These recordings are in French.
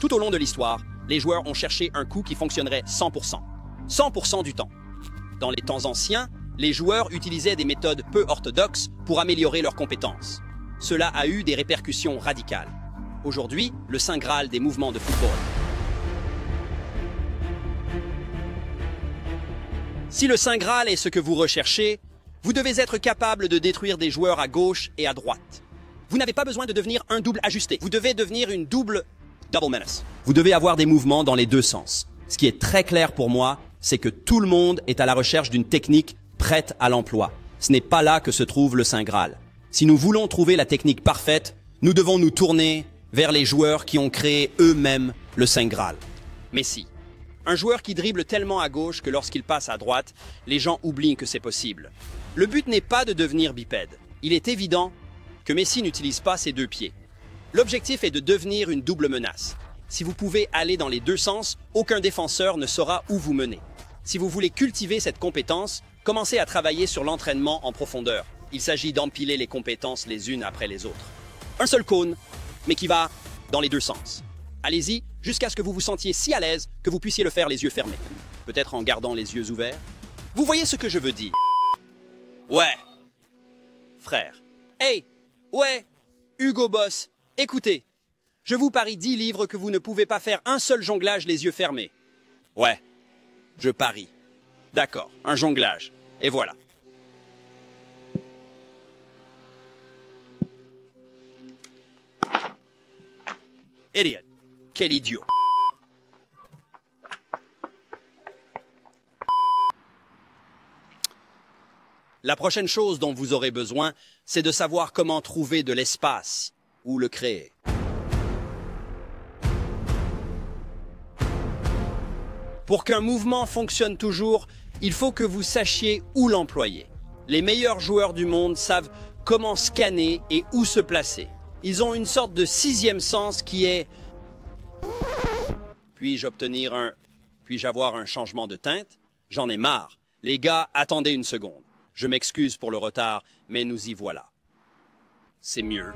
Tout au long de l'histoire, les joueurs ont cherché un coup qui fonctionnerait 100%. 100% du temps. Dans les temps anciens, les joueurs utilisaient des méthodes peu orthodoxes pour améliorer leurs compétences. Cela a eu des répercussions radicales. Aujourd'hui, le saint graal des mouvements de football. Si le saint graal est ce que vous recherchez, vous devez être capable de détruire des joueurs à gauche et à droite. Vous n'avez pas besoin de devenir un double ajusté. Vous devez devenir une double menace. Vous devez avoir des mouvements dans les deux sens. Ce qui est très clair pour moi, c'est que tout le monde est à la recherche d'une technique prête à l'emploi. Ce n'est pas là que se trouve le saint graal. Si nous voulons trouver la technique parfaite, nous devons nous tourner vers les joueurs qui ont créé eux-mêmes le saint graal. Messi. Un joueur qui dribble tellement à gauche que lorsqu'il passe à droite, les gens oublient que c'est possible. Le but n'est pas de devenir bipède. Il est évident que Messi n'utilise pas ses deux pieds. L'objectif est de devenir une double menace. Si vous pouvez aller dans les deux sens, aucun défenseur ne saura où vous mener. Si vous voulez cultiver cette compétence, commencez à travailler sur l'entraînement en profondeur. Il s'agit d'empiler les compétences les unes après les autres. Un seul cône, mais qui va dans les deux sens. Allez-y jusqu'à ce que vous vous sentiez si à l'aise que vous puissiez le faire les yeux fermés. Peut-être en gardant les yeux ouverts. Vous voyez ce que je veux dire? Ouais. Frère. Hey. Ouais. Hugo Boss. Écoutez. Je vous parie 10 livres que vous ne pouvez pas faire un seul jonglage les yeux fermés. Ouais. Je parie. D'accord. Un jonglage. Et voilà. Idiot. Quel idiot. La prochaine chose dont vous aurez besoin, c'est de savoir comment trouver de l'espace ou le créer. Pour qu'un mouvement fonctionne toujours, il faut que vous sachiez où l'employer. Les meilleurs joueurs du monde savent comment scanner et où se placer. Ils ont une sorte de sixième sens qui est... Puis-je avoir un changement de teinte? J'en ai marre. Les gars, attendez une seconde. Je m'excuse pour le retard, mais nous y voilà. C'est mieux.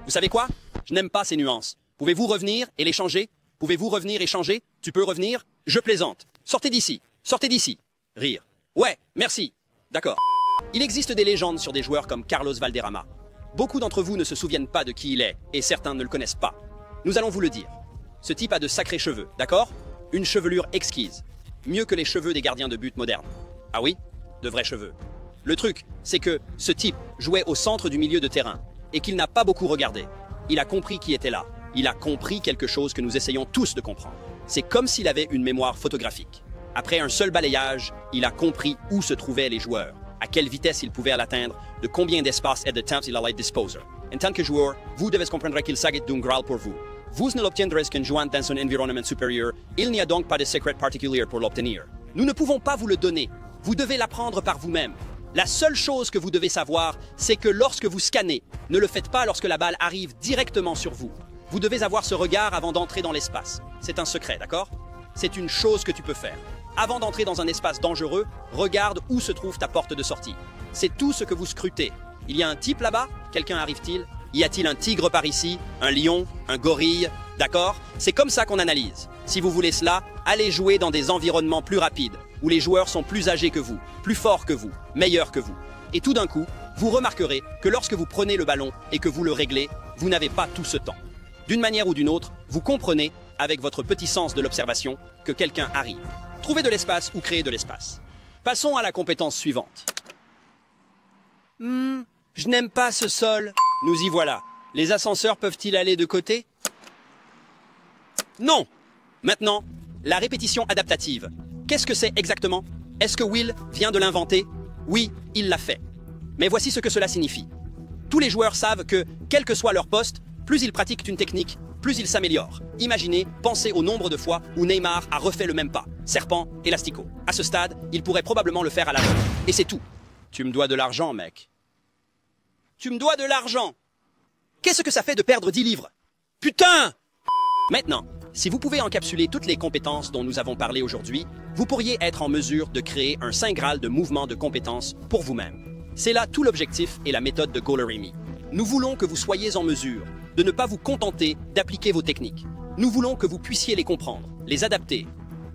Vous savez quoi? Je n'aime pas ces nuances. Pouvez-vous revenir et les changer? Pouvez-vous revenir et changer? Tu peux revenir? Je plaisante. Sortez d'ici. Sortez d'ici. Rire. Ouais, merci. D'accord. Il existe des légendes sur des joueurs comme Carlos Valderrama. Beaucoup d'entre vous ne se souviennent pas de qui il est, et certains ne le connaissent pas. Nous allons vous le dire. Ce type a de sacrés cheveux, d'accord? Une chevelure exquise. Mieux que les cheveux des gardiens de but modernes. Ah oui? De vrais cheveux. Le truc, c'est que ce type jouait au centre du milieu de terrain, et qu'il n'a pas beaucoup regardé. Il a compris qui était là. Il a compris quelque chose que nous essayons tous de comprendre. C'est comme s'il avait une mémoire photographique. Après un seul balayage, il a compris où se trouvaient les joueurs, à quelle vitesse ils pouvaient l'atteindre, de combien d'espace et de temps il allait disposer. En tant que joueur, vous devez comprendre qu'il s'agit d'un graal pour vous. Vous ne l'obtiendrez qu'en jouant dans un environnement supérieur, il n'y a donc pas de secret particulier pour l'obtenir. Nous ne pouvons pas vous le donner, vous devez l'apprendre par vous-même. La seule chose que vous devez savoir, c'est que lorsque vous scannez, ne le faites pas lorsque la balle arrive directement sur vous. Vous devez avoir ce regard avant d'entrer dans l'espace. C'est un secret, d'accord? C'est une chose que tu peux faire. Avant d'entrer dans un espace dangereux, regarde où se trouve ta porte de sortie. C'est tout ce que vous scrutez. Il y a un type là-bas? Quelqu'un arrive-t-il? Y a-t-il un tigre par ici? Un lion? Un gorille? D'accord? C'est comme ça qu'on analyse. Si vous voulez cela, allez jouer dans des environnements plus rapides, où les joueurs sont plus âgés que vous, plus forts que vous, meilleurs que vous. Et tout d'un coup, vous remarquerez que lorsque vous prenez le ballon et que vous le réglez, vous n'avez pas tout ce temps. D'une manière ou d'une autre, vous comprenez, avec votre petit sens de l'observation, que quelqu'un arrive. Trouvez de l'espace ou créez de l'espace. Passons à la compétence suivante. Je n'aime pas ce sol. Nous y voilà. Les ascenseurs peuvent-ils aller de côté? Non! Maintenant, la répétition adaptative. Qu'est-ce que c'est exactement? Est-ce que Will vient de l'inventer? Oui, il l'a fait. Mais voici ce que cela signifie. Tous les joueurs savent que, quel que soit leur poste, plus ils pratiquent une technique, plus ils s'améliorent. Imaginez, pensez au nombre de fois où Neymar a refait le même pas. Serpent, élastico. À ce stade, il pourrait probablement le faire à la main. Et c'est tout. Tu me dois de l'argent, mec. Tu me dois de l'argent. Qu'est-ce que ça fait de perdre 10 livres? Putain! Maintenant, si vous pouvez encapsuler toutes les compétences dont nous avons parlé aujourd'hui, vous pourriez être en mesure de créer un saint graal de mouvement de compétences pour vous-même. C'est là tout l'objectif et la méthode de Golorimi. Nous voulons que vous soyez en mesure de ne pas vous contenter d'appliquer vos techniques, Nous voulons que vous puissiez les comprendre, les adapter,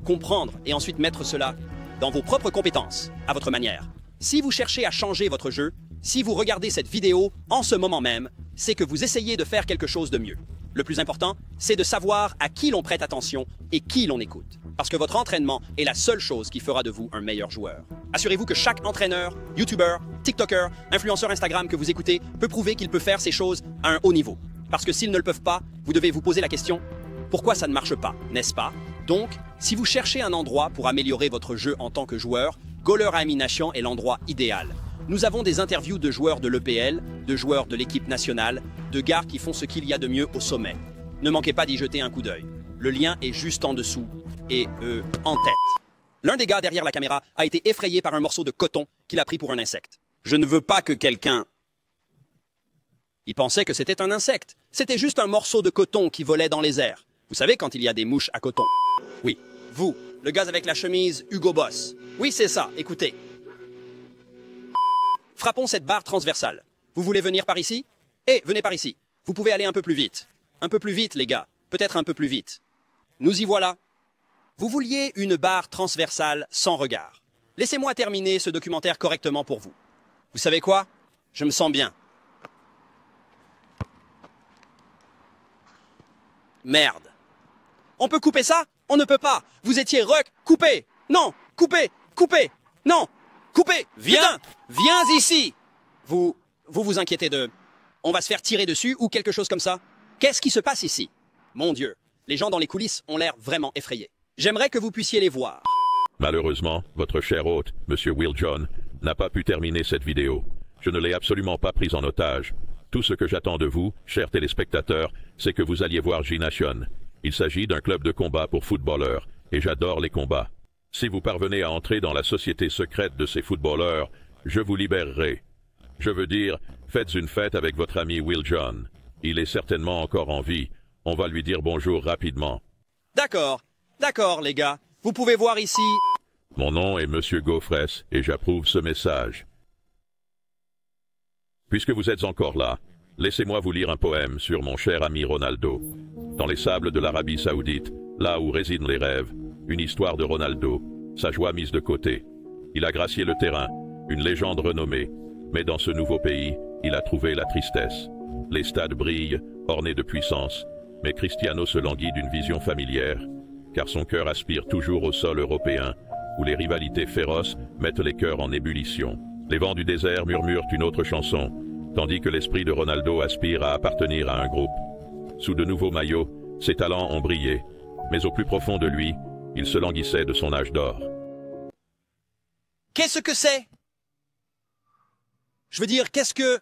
comprendre et ensuite mettre cela dans vos propres compétences, à votre manière. Si vous cherchez à changer votre jeu, si vous regardez cette vidéo en ce moment même, c'est que vous essayez de faire quelque chose de mieux. Le plus important, c'est de savoir à qui l'on prête attention et qui l'on écoute. Parce que votre entraînement est la seule chose qui fera de vous un meilleur joueur. Assurez-vous que chaque entraîneur, YouTuber, TikToker, influenceur Instagram que vous écoutez peut prouver qu'il peut faire ces choses à un haut niveau. Parce que s'ils ne le peuvent pas, vous devez vous poser la question « Pourquoi ça ne marche pas ?» N'est-ce pas? Donc, si vous cherchez un endroit pour améliorer votre jeu en tant que joueur, Goaler Nation est l'endroit idéal. Nous avons des interviews de joueurs de l'EPL, de joueurs de l'équipe nationale, de gars qui font ce qu'il y a de mieux au sommet. Ne manquez pas d'y jeter un coup d'œil. Le lien est juste en dessous et en tête. L'un des gars derrière la caméra a été effrayé par un morceau de coton qu'il a pris pour un insecte. Je ne veux pas que quelqu'un... Il pensait que c'était un insecte. C'était juste un morceau de coton qui volait dans les airs. Vous savez quand il y a des mouches à coton? Oui, vous, le gars avec la chemise Hugo Boss. Oui, c'est ça, écoutez. Frappons cette barre transversale. Vous voulez venir par ici? Eh, venez par ici. Vous pouvez aller un peu plus vite. Un peu plus vite, les gars. Peut-être un peu plus vite. Nous y voilà. Vous vouliez une barre transversale sans regard. Laissez-moi terminer ce documentaire correctement pour vous. Vous savez quoi? Je me sens bien. Merde. On peut couper ça? On ne peut pas. Vous étiez coupé. Non, coupé, coupé. Non, coupé. Viens, viens ici. Vous vous inquiétez de... On va se faire tirer dessus ou quelque chose comme ça? Qu'est-ce qui se passe ici? Mon Dieu, les gens dans les coulisses ont l'air vraiment effrayés. J'aimerais que vous puissiez les voir. Malheureusement, votre cher hôte, Monsieur Will John, n'a pas pu terminer cette vidéo. Je ne l'ai absolument pas pris en otage. Tout ce que j'attends de vous, chers téléspectateurs, c'est que vous alliez voir G-Nation. Il s'agit d'un club de combat pour footballeurs, et j'adore les combats. Si vous parvenez à entrer dans la société secrète de ces footballeurs, je vous libérerai. Je veux dire, faites une fête avec votre ami Will John. Il est certainement encore en vie. On va lui dire bonjour rapidement. D'accord, d'accord les gars. Vous pouvez voir ici... Mon nom est Monsieur Gaufresse et j'approuve ce message. Puisque vous êtes encore là, laissez-moi vous lire un poème sur mon cher ami Ronaldo. Dans les sables de l'Arabie Saoudite, là où résident les rêves, une histoire de Ronaldo, sa joie mise de côté. Il a gracié le terrain, une légende renommée, mais dans ce nouveau pays, il a trouvé la tristesse. Les stades brillent, ornés de puissance, mais Cristiano se languit d'une vision familière, car son cœur aspire toujours au sol européen, où les rivalités féroces mettent les cœurs en ébullition. Les vents du désert murmurent une autre chanson, tandis que l'esprit de Ronaldo aspire à appartenir à un groupe. Sous de nouveaux maillots, ses talents ont brillé, mais au plus profond de lui, il se languissait de son âge d'or. Qu'est-ce que c'est? Je veux dire, qu'est-ce que...